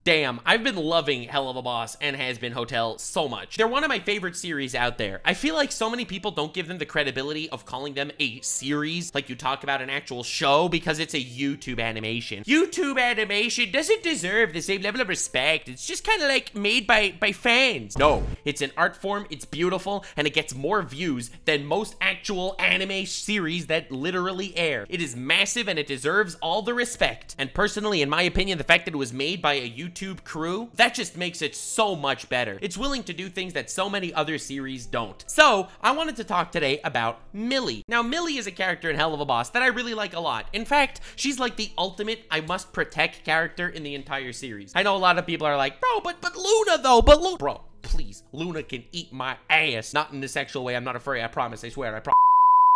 Damn, I've been loving Helluva Boss and Has Been Hotel so much. They're one of my favorite series out there. I feel like so many people don't give them the credibility of calling them a series, like you talk about an actual show, because it's a YouTube animation. YouTube animation doesn't deserve the same level of respect. It's just kind of like made by fans. No, it's an art form, it's beautiful, and it gets more views than most actual anime series that literally air. It is massive and it deserves all the respect. And personally, in my opinion, the fact that it was made by a YouTube crew, that just makes it so much better. It's willing to do things that so many other series don't. So, I wanted to talk today about Millie. Now, Millie is a character in Helluva Boss that I really like a lot. In fact, she's like the ultimate I must protect character in the entire series. I know a lot of people are like, bro, but Luna though, bro, please, Luna can eat my ass. Not in a sexual way, I'm not afraid, I promise, I swear, I promise.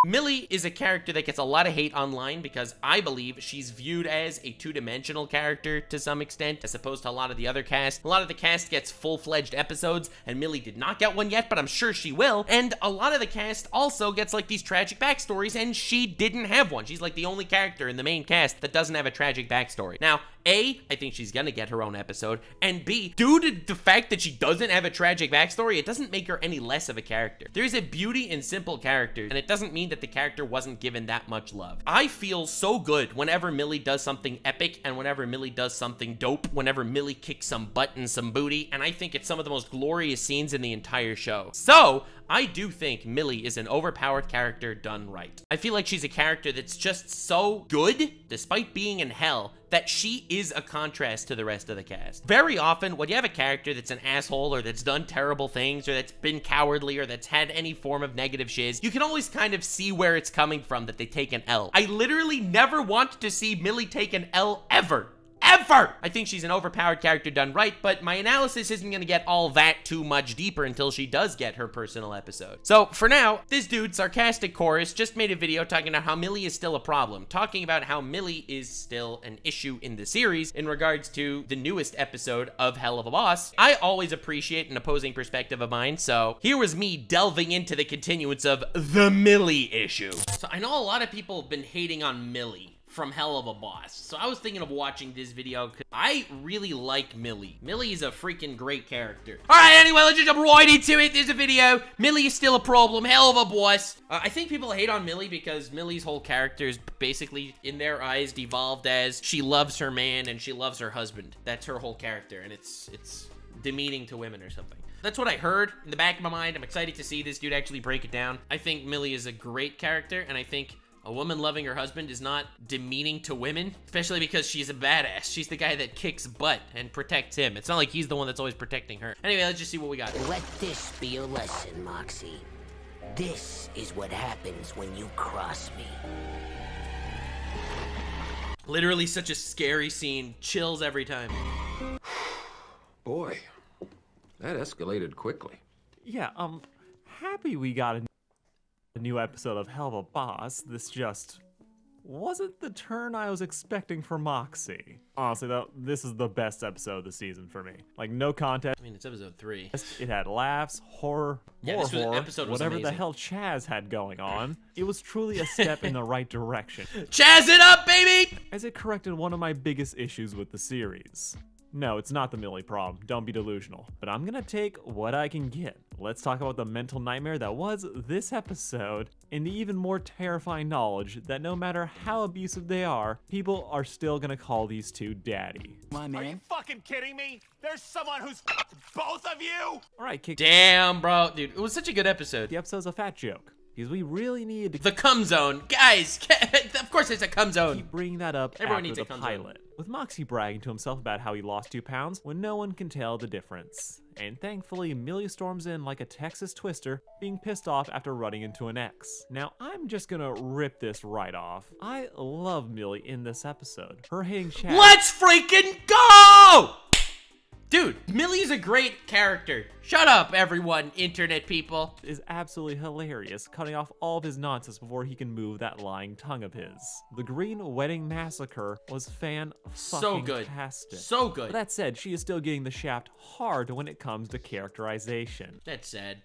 Millie is a character that gets a lot of hate online because I believe she's viewed as a two-dimensional character to some extent, as opposed to a lot of the other cast. A lot of the cast gets full-fledged episodes, and Millie did not get one yet, but I'm sure she will. And a lot of the cast also gets like these tragic backstories, and she didn't have one. She's like the only character in the main cast that doesn't have a tragic backstory. Now, A, I think she's gonna get her own episode, and B, due to the fact that she doesn't have a tragic backstory, it doesn't make her any less of a character. There's a beauty in simple characters, and it doesn't mean that the character wasn't given that much love. I feel so good whenever Millie does something epic, and whenever Millie does something dope, whenever Millie kicks some butt and some booty, and I think it's some of the most glorious scenes in the entire show. So, I do think Millie is an overpowered character done right. I feel like she's a character that's just so good, despite being in hell, that she is a contrast to the rest of the cast. Very often, when you have a character that's an asshole, or that's done terrible things, or that's been cowardly, or that's had any form of negative shiz, you can always kind of see where it's coming from, that they take an L. I literally never want to see Millie take an L ever. Ever! I think she's an overpowered character done right, but my analysis isn't gonna get all that too much deeper until she does get her personal episode. So, for now, this dude, Sarcastic Chorus, just made a video talking about how Millie is still a problem, talking about how Millie is still an issue in the series in regards to the newest episode of Helluva Boss. I always appreciate an opposing perspective of mine, so here was me delving into the continuance of the Millie issue. So, I know a lot of people have been hating on Millie from Helluva Boss. So I was thinking of watching this video because I really like Millie. Millie is a freaking great character. All right, anyway, let's just jump right into it. There's a video. Millie is still a problem. Helluva Boss. I think people hate on Millie because Millie's whole character is basically, in their eyes, devolved as she loves her man and she loves her husband. That's her whole character, and it's demeaning to women or something. That's what I heard in the back of my mind. I'm excited to see this dude actually break it down. I think Millie is a great character, and I think a woman loving her husband is not demeaning to women, especially because she's a badass. She's the guy that kicks butt and protects him. It's not like he's the one that's always protecting her. Anyway, let's just see what we got. Let this be your lesson, Moxie. This is what happens when you cross me. Literally such a scary scene. Chills every time. Boy, that escalated quickly. Yeah, happy we got a new episode of Helluva Boss. This just wasn't the turn I was expecting for Moxie. Honestly, though, this is the best episode of the season for me. Like, no contest. I mean, it's episode 3. It had laughs, horror, episode was whatever amazing. the hell Chaz had going on. It was truly a step in the right direction. Chaz it up, baby! As it corrected one of my biggest issues with the series. No, it's not the Millie problem. Don't be delusional. But I'm gonna take what I can get. Let's talk about the mental nightmare that was this episode, and the even more terrifying knowledge that no matter how abusive they are, people are still gonna call these two daddy. My man. Are you fucking kidding me? There's someone who's both of you? Alright, kick. Damn, bro. Dude, it was such a good episode. The episode's a fat joke. Because we really need to The cum zone. Guys, of course it's a cum zone. keep bringing that up Everyone after needs a the cum zone. pilot. With Moxie bragging to himself about how he lost 2 pounds when no one can tell the difference. And thankfully, Millie storms in like a Texas Twister, being pissed off after running into an ex. Now, I'm just gonna rip this right off. I love Millie in this episode. Her hitting Chad. Let's freaking go! Dude, Millie's a great character. Shut up, everyone, internet people. Is absolutely hilarious, cutting off all of his nonsense before he can move that lying tongue of his. The Green Wedding Massacre was So good. fan-fucking-tastic. So good. But that said, she is still getting the shaft hard when it comes to characterization. That's sad.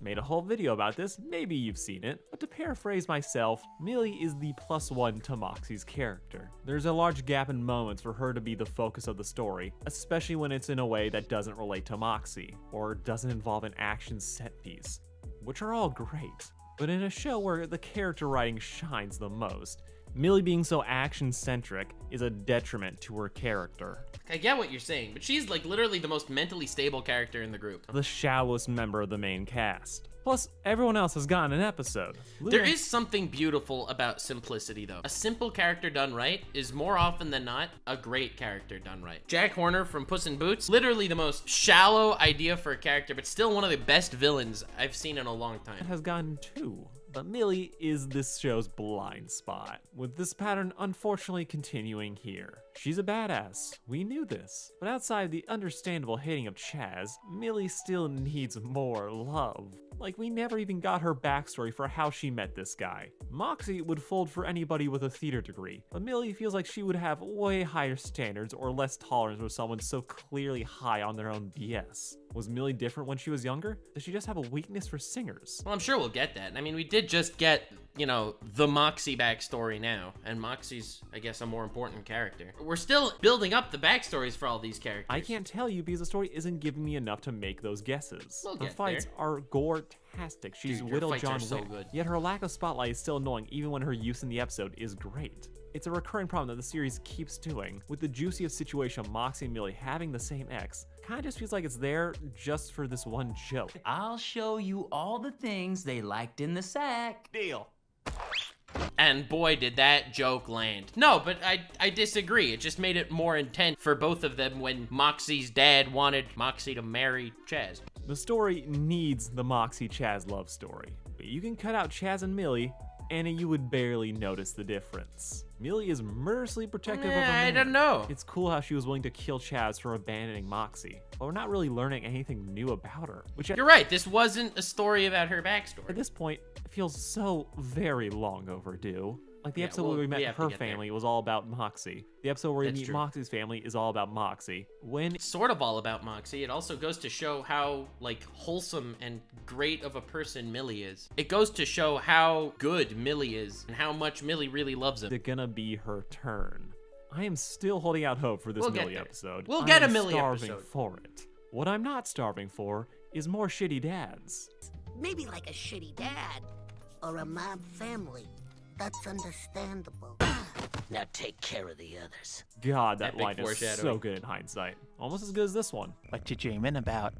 Made a whole video about this, maybe you've seen it, but to paraphrase myself, Millie is the +1 to Moxie's character. There's a large gap in moments for her to be the focus of the story, especially when it's in a way that doesn't relate to Moxie, or doesn't involve an action set piece, which are all great. But in a show where the character writing shines the most, Millie being so action-centric is a detriment to her character. I get what you're saying, but she's like literally the most mentally stable character in the group. The shallowest member of the main cast. Plus, everyone else has gotten an episode. There is something beautiful about simplicity, though. A simple character done right is more often than not a great character done right. Jack Horner from Puss in Boots, literally the most shallow idea for a character, but still one of the best villains I've seen in a long time. It has gotten 2. But Millie is this show's blind spot, with this pattern unfortunately continuing here. She's a badass, we knew this, but outside the understandable hating of Chaz, Millie still needs more love. Like, we never even got her backstory for how she met this guy. Moxie would fold for anybody with a theater degree, but Millie feels like she would have way higher standards or less tolerance with someone so clearly high on their own BS. Was Millie different when she was younger? Does she just have a weakness for singers? Well, I'm sure we'll get that. I mean, we did just get, you know, the Moxie backstory now, and Moxie's, I guess, a more important character. We're still building up the backstories for all these characters. I can't tell you because the story isn't giving me enough to make those guesses. We'll Her get fights there. are gore-tastic. She's Dude, your Widow fights John are so Wick. good. Yet her lack of spotlight is still annoying even when her use in the episode is great. It's a recurring problem that the series keeps doing. With the juiciest situation of Moxie and Millie having the same ex, kinda just feels like it's there just for this one joke. I'll show you all the things they liked in the sack. Deal. And boy, did that joke land. No, but I disagree. It just made it more intense for both of them when Moxie's dad wanted Moxie to marry Chaz. The story needs the Moxie Chaz love story. But you can cut out Chaz and Millie, and you would barely notice the difference. Millie is mercilessly protective of her man. I don't know. It's cool how she was willing to kill Chaz for abandoning Moxie, but we're not really learning anything new about her. Which You're right, this wasn't a story about her backstory. at this point feels so very long overdue. Like the Yeah, episode well, where we we met have to her get there. family was all about Moxie. The episode where we That's meet true. Moxie's family is all about Moxie. When It's sort of all about Moxie. It also goes to show how, like, wholesome and great of a person Millie is. It goes to show how good Millie is and how much Millie really loves him. it's gonna be her turn. I am still holding out hope for this We'll get Millie there. episode. We'll get I a am Millie starving episode. for it. What I'm not starving for is more shitty dads. Maybe like a shitty dad or a mob family. That's understandable. Now take care of the others. God, that Epic line is so foreshadowing. good in hindsight. Almost as good as this one. What you dreaming about?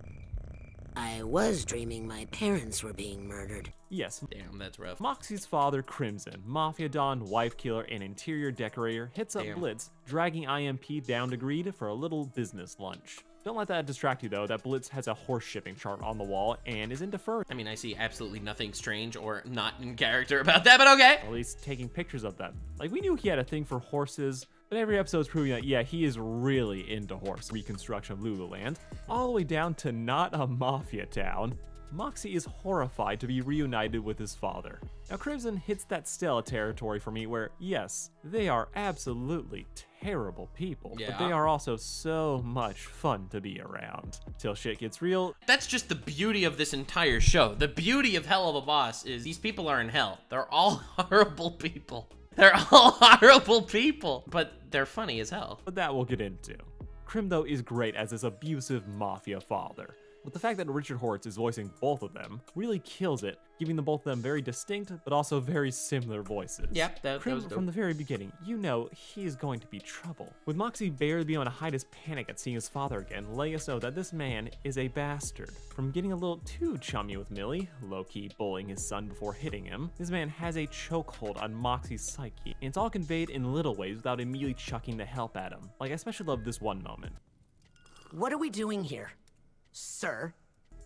I was dreaming my parents were being murdered. Yes, Damn, that's rough. Moxie's father, Crimson, mafia don, wife killer, and interior decorator, hits up Damn. Blitz, dragging IMP down to Greed for a little business lunch. Don't let that distract you, though, that Blitz has a horse shipping chart on the wall and is into fur. I mean, I see absolutely nothing strange or not in character about that, but okay. At least taking pictures of them. Like, we knew he had a thing for horses, but every episode's proving that, yeah, he is really into horse reconstruction of Lululand. All the way down to not a mafia town. Moxie is horrified to be reunited with his father. Now, Crimson hits that Stella territory for me where, yes, they are absolutely terrible people, but Yeah. they are also so much fun to be around. Till shit gets real, That's just the beauty of this entire show. The beauty of Helluva Boss is these people are in hell. They're all horrible people. They're all horrible people, but they're funny as hell. but that we'll get into. Crim, though, is great as this abusive mafia father. But the fact that Richard Hortz is voicing both of them really kills it, giving them both of them very distinct, but also very similar voices. Yep, that Crim, was dope. from the very beginning, you know he's going to be trouble. With Moxie barely being able to hide his panic at seeing his father again, letting us know that this man is a bastard. From getting a little too chummy with Millie, low-key bullying his son before hitting him, this man has a chokehold on Moxie's psyche, and it's all conveyed in little ways without immediately chucking the help at him. Like, I especially love this one moment. What are we doing here, sir?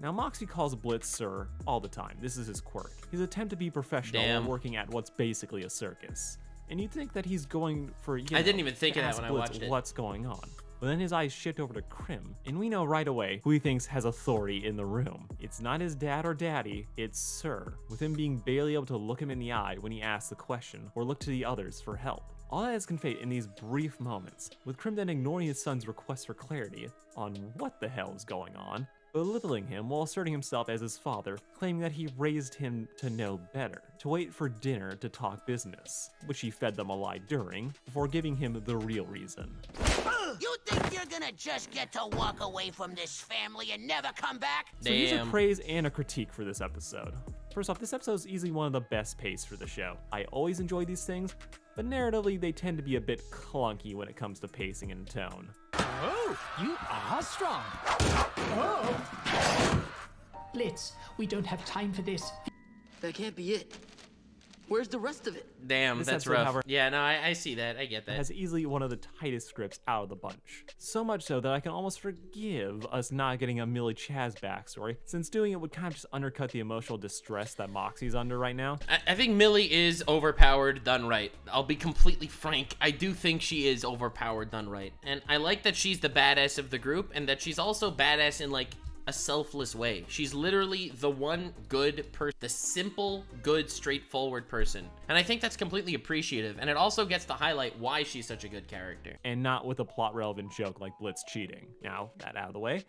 Now, Moxie calls Blitz Sir all the time. This is his quirk. His attempt to be professional Damn. while working at what's basically a circus. And you'd think that he's going for, you I know, didn't even think to of that ask when I Blitz watched it. what's going on. But then his eyes shift over to Crim, and we know right away who he thinks has authority in the room. It's not his dad or daddy, it's Sir, with him being barely able to look him in the eye when he asks the question, or look to the others for help. All that is conveyed in these brief moments, with Crim then ignoring his son's request for clarity on what the hell is going on. belittling him while asserting himself as his father, claiming that he raised him to know better, to wait for dinner to talk business, which he fed them a lie during, before giving him the real reason. You think you're gonna just get to walk away from this family and never come back? So here's a praise and a critique for this episode. First off, this episode is easily one of the best paced for the show. I always enjoy these things, but narratively they tend to be a bit clunky when it comes to pacing and tone. Oh, you are strong. Oh. Blitz, we don't have time for this. That can't be it. Where's the rest of it? Damn, This that's episode, rough. however, Yeah, no, I see that. I get that. has easily one of the tightest scripts out of the bunch. So much so that I can almost forgive us not getting a Millie Chaz backstory, since doing it would kind of just undercut the emotional distress that Moxie's under right now. I think Millie is overpowered done right. I'll be completely frank. I do think she is overpowered done right. And I like that she's the badass of the group and that she's also badass in like a selfless way. She's literally the one good person, the simple, good, straightforward person. And I think that's completely appreciative. And it also gets to highlight why she's such a good character. And not with a plot relevant joke like Blitz cheating. Now, that out of the way,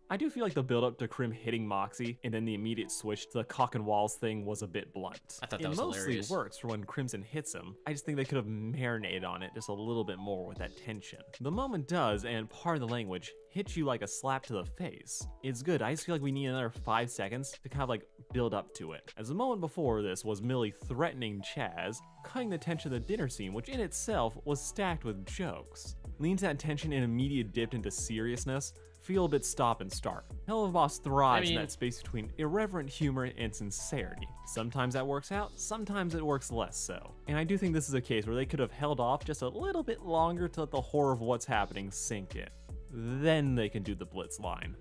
I do feel like the build-up to Krim hitting Moxie and then the immediate switch to the cock and walls thing was a bit blunt. I thought that was hilarious. It mostly works for when Crimson hits him. I just think they could have marinated on it just a little bit more with that tension. The moment does, and pardon the language, hits you like a slap to the face. It's good, I just feel like we need another 5 seconds to kind of like build up to it. As the moment before this was Millie threatening Chaz, cutting the tension of the dinner scene, which in itself was stacked with jokes. Leans that tension and immediate dip into seriousness, feel a bit stop and start. Helluva Boss thrives in that space between irreverent humor and sincerity. Sometimes that works out, sometimes it works less so. And I do think this is a case where they could have held off just a little bit longer to let the horror of what's happening sink in. Then they can do the Blitz line.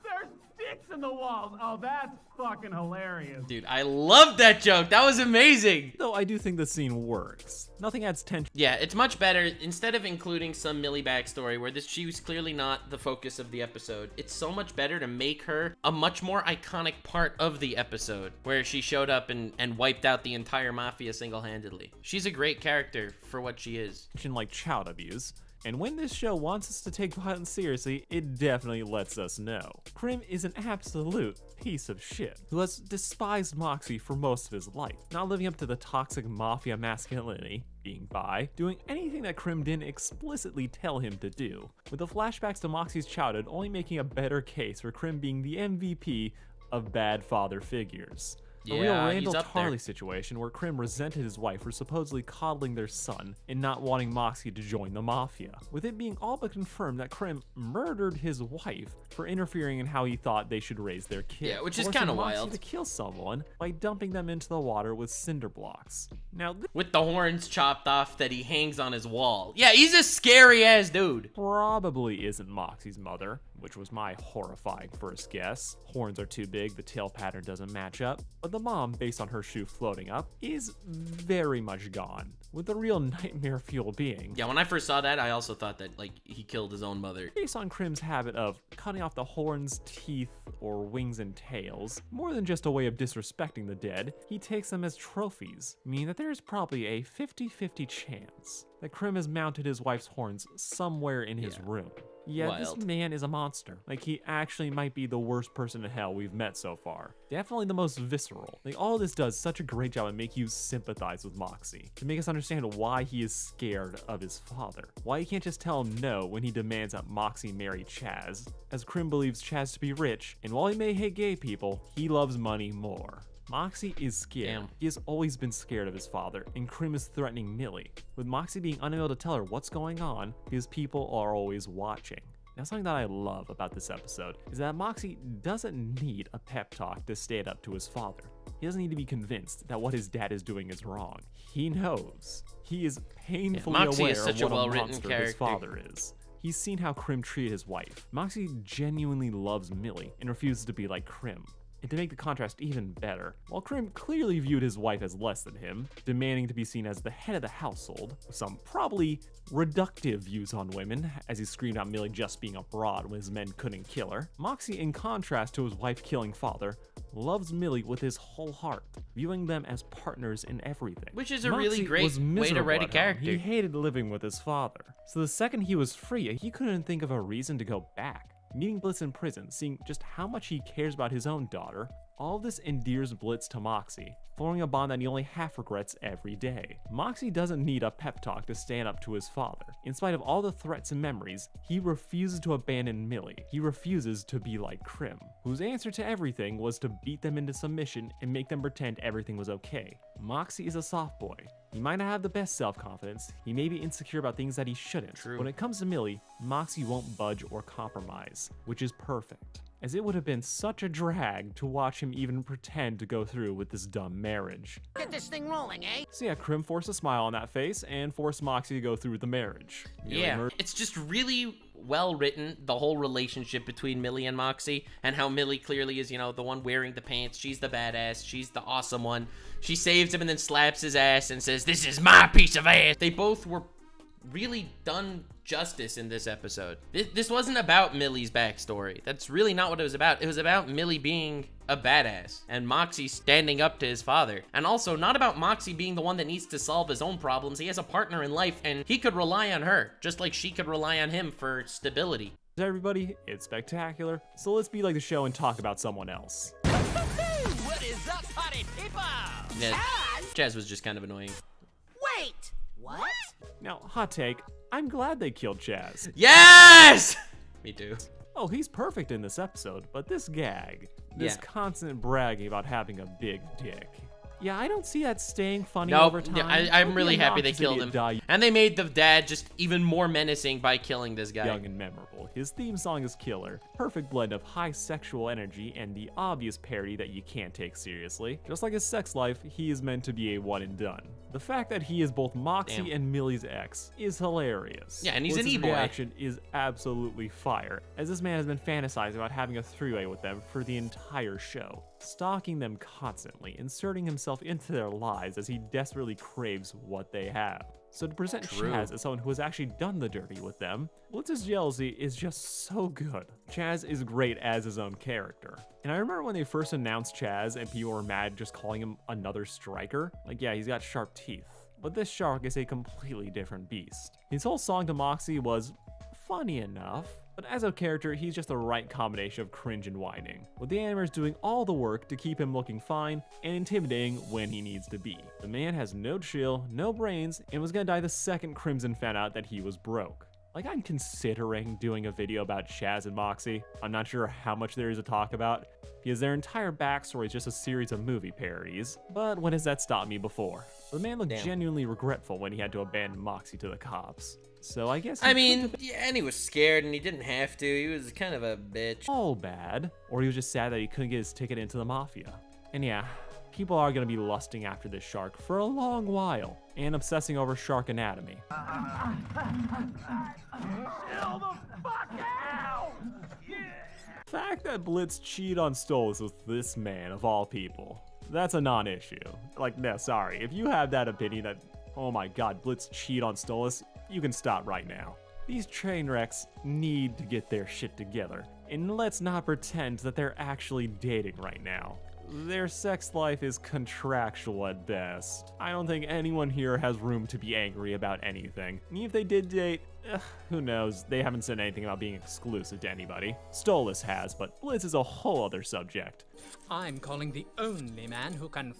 There's sticks in the walls. Oh, that's fucking hilarious. Dude, I love that joke. That was amazing. Though I do think the scene works. Nothing adds tension. Yeah, it's much better. Instead of including some Millie backstory where she was clearly not the focus of the episode, it's so much better to make her a much more iconic part of the episode where she showed up and wiped out the entire mafia single-handedly. She's a great character for what she is. Like child abuse. And when this show wants us to take violence seriously, it definitely lets us know. Krim is an absolute piece of shit who has despised Moxie for most of his life, not living up to the toxic mafia masculinity, being bi, doing anything that Krim didn't explicitly tell him to do, with the flashbacks to Moxie's childhood only making a better case for Krim being the MVP of bad father figures. A real Randall Tarley situation where Krim resented his wife for supposedly coddling their son and not wanting Moxie to join the mafia, with it being all but confirmed that Krim murdered his wife for interfering in how he thought they should raise their kid. Yeah, which is kind of wild. To kill someone by dumping them into the water with cinder blocks. Now, with the horns chopped off that he hangs on his wall. Yeah, he's a scary ass dude. Probably isn't Moxie's mother, which was my horrifying first guess. Horns are too big, the tail pattern doesn't match up. But the mom, based on her shoe floating up, is very much gone, with the real nightmare fuel being. Yeah, when I first saw that, I also thought that, like, he killed his own mother. Based on Krim's habit of cutting off the horns, teeth, or wings and tails, more than just a way of disrespecting the dead, he takes them as trophies, meaning that there is probably a 50-50 chance that Krim has mounted his wife's horns somewhere in his room. Yeah, this man is a monster. Like, he actually might be the worst person in hell we've met so far. Definitely the most visceral. Like, all this does such a great job at making you sympathize with Moxie, to make us understand why he is scared of his father. Why he can't just tell him no when he demands that Moxie marry Chaz, as Krim believes Chaz to be rich, and while he may hate gay people, he loves money more. Moxie is scared. Damn. He has always been scared of his father, and Krim is threatening Millie, with Moxie being unable to tell her what's going on because people are always watching. Now, something that I love about this episode is that Moxie doesn't need a pep talk to stand up to his father. He doesn't need to be convinced that what his dad is doing is wrong. He knows. He is painfully aware of what a monster his father is. He's seen how Krim treated his wife. Moxie genuinely loves Millie and refuses to be like Krim. And to make the contrast even better, while Krim clearly viewed his wife as less than him, demanding to be seen as the head of the household, with some probably reductive views on women, as he screamed out Millie just being a broad when his men couldn't kill her, Moxie, in contrast to his wife-killing father, loves Millie with his whole heart, viewing them as partners in everything. Which is a really great way to write a character. He hated living with his father, so the second he was free, he couldn't think of a reason to go back. Meeting Blitz in prison, seeing just how much he cares about his own daughter, all of this endears Blitz to Moxie, forming a bond that he only half regrets every day. Moxie doesn't need a pep talk to stand up to his father. In spite of all the threats and memories, he refuses to abandon Millie. He refuses to be like Krim, whose answer to everything was to beat them into submission and make them pretend everything was okay. Moxie is a soft boy. He might not have the best self-confidence, he may be insecure about things that he shouldn't. True. When it comes to Millie, Moxie won't budge or compromise, which is perfect, as it would have been such a drag to watch him even pretend to go through with this dumb marriage. Get this thing rolling, eh? So yeah, Krim forced a smile on that face and forced Moxie to go through with the marriage. Yeah, it's just really well written, the whole relationship between Millie and Moxie, and how Millie clearly is, you know, the one wearing the pants. She's the badass. She's the awesome one. She saves him and then slaps his ass and says, "This is my piece of ass." They both were really done justice in this episode. This wasn't about Millie's backstory. That's really not what it was about. It was about Millie being a badass and Moxie standing up to his father. And also not about Moxie being the one that needs to solve his own problems. He has a partner in life and he could rely on her, just like she could rely on him for stability. Everybody, it's spectacular. So let's be like the show and talk about someone else. What is up, party people? Yeah, Chaz was just kind of annoying. Wait! What? Now, hot take, I'm glad they killed Chaz. Yes! Me too. Oh, he's perfect in this episode, but this gag, this Yeah. constant bragging about having a big dick. Yeah, I don't see that staying funny Nope. over time. Yeah, It I'm would be really happy they obnoxious if killed he him. died And they made the dad just even more menacing by killing this guy. young and memorable. His theme song is killer. Perfect blend of high sexual energy and the obvious parody that you can't take seriously. Just like his sex life, he is meant to be a one and done. The fact that he is both Moxie Damn. and Millie's ex is hilarious. Yeah, and he's an Blitz's E-boy. reaction is absolutely fire, as this man has been fantasizing about having a three-way with them for the entire show, stalking them constantly, inserting himself into their lives as he desperately craves what they have. So to present True. Chaz as someone who has actually done the dirty with them, Blitz's jealousy is just so good. Chaz is great as his own character. And I remember when they first announced Chaz and people were mad just calling him another striker. Like, yeah, he's got sharp teeth, but this shark is a completely different beast. His whole song to Moxie was funny enough, but as a character, he's just the right combination of cringe and whining, with the animators doing all the work to keep him looking fine and intimidating when he needs to be. The man has no chill, no brains, and was gonna die the second Crimson found out that he was broke. Like, I'm considering doing a video about Chaz and Moxie. I'm not sure how much there is to talk about, because their entire backstory is just a series of movie parodies, but when has that stopped me before? The man looked genuinely regretful when he had to abandon Moxie to the cops. So I guess I mean, yeah, and he was scared and he didn't have to. He was kind of a bitch. all bad, or he was just sad that he couldn't get his ticket into the mafia. And yeah, people are gonna be lusting after this shark for a long while and obsessing over shark anatomy. Chill the fuck out! The fact that Blitz cheated on Stolas with this man of all people, that's a non-issue. Like, no, sorry, if you have that opinion that, oh my god, Blitz cheated on Stolas, you can stop right now. These train wrecks need to get their shit together, and let's not pretend that they're actually dating right now. Their sex life is contractual at best. I don't think anyone here has room to be angry about anything. And if they did date, who knows, they haven't said anything about being exclusive to anybody. Stolas has, but Blitz is a whole other subject. I'm calling the only man who can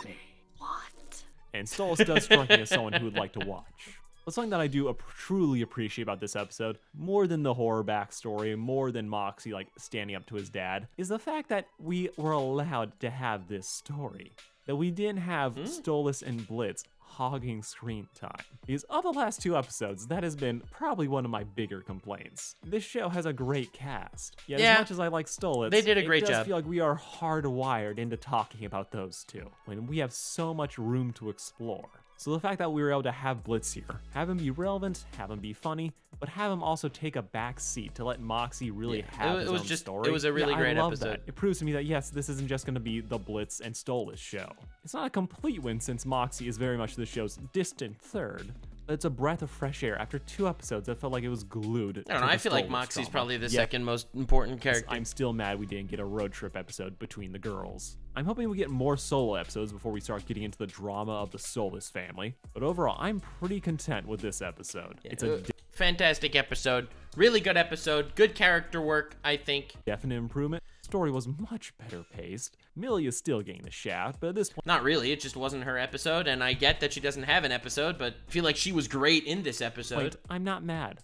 me. What? And Stolas does strike me as someone who would like to watch. But something that I do truly appreciate about this episode, more than the horror backstory, more than Moxie like standing up to his dad, is the fact that we were allowed to have this story. That we didn't have Stolas and Blitz hogging screen time. Because of the last two episodes, that has been probably one of my bigger complaints. This show has a great cast. Yet Yeah. as much as I like Stolas, They did a great it does job. feel like we are hardwired into talking about those two, when we have so much room to explore. So the fact that we were able to have Blitz here, have him be relevant, have him be funny, but have him also take a back seat to let Moxie really have his own story. It was a really great I love episode. That. It proves to me that yes, this isn't just going to be the Blitz and Stolas show. It's not a complete win since Moxie is very much the show's distant third, but it's a breath of fresh air after two episodes that felt like it was glued. I don't know. I feel like Moxie's probably the second most important character. I'm still mad we didn't get a road trip episode between the girls. I'm hoping we get more solo episodes before we start getting into the drama of the Stolas family. But overall, I'm pretty content with this episode. It's a fantastic episode. Really good episode, good character work, I think. Definite improvement. Story was much better paced. Millie is still getting the shaft, but at this point, Not really, it just wasn't her episode, and I get that she doesn't have an episode, but I feel like she was great in this episode. I'm not mad,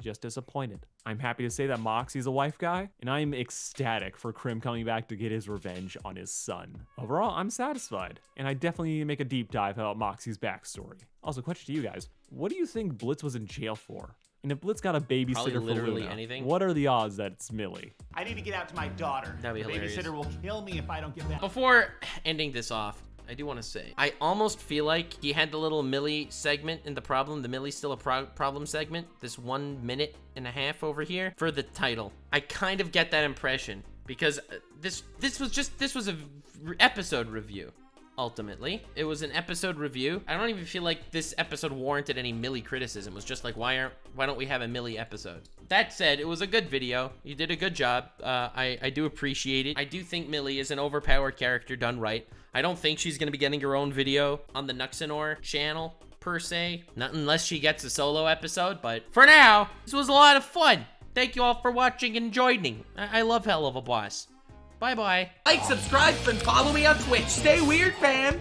just disappointed. I'm happy to say that Moxie's a wife guy, and I'm ecstatic for Krim coming back to get his revenge on his son. Overall, I'm satisfied, and I definitely need to make a deep dive about Moxie's backstory. Also, question to you guys, what do you think Blitz was in jail for? And if Blitz got a babysitter Probably for literally Luna, anything. what are the odds that it's Millie? I need to get out to my daughter. That'd be the hilarious. babysitter will kill me if I don't get back. Before ending this off, I do want to say, I almost feel like he had the little Millie segment in the problem, the Millie's still a problem segment, this 1.5 minutes over here, for the title. I kind of get that impression, because this was a episode review. Ultimately, it was an episode review. I don't even feel like this episode warranted any Millie criticism. It was just like, why don't we have a Millie episode? That said, it was a good video. You did a good job. I do appreciate it. I do think Millie is an overpowered character done right. I don't think she's gonna be getting her own video on the Nuxanor channel, per se. Not unless she gets a solo episode, but for now, this was a lot of fun. Thank you all for watching and joining. I love Helluva Boss. Bye-bye. Like, subscribe, and follow me on Twitch. Stay weird, fam.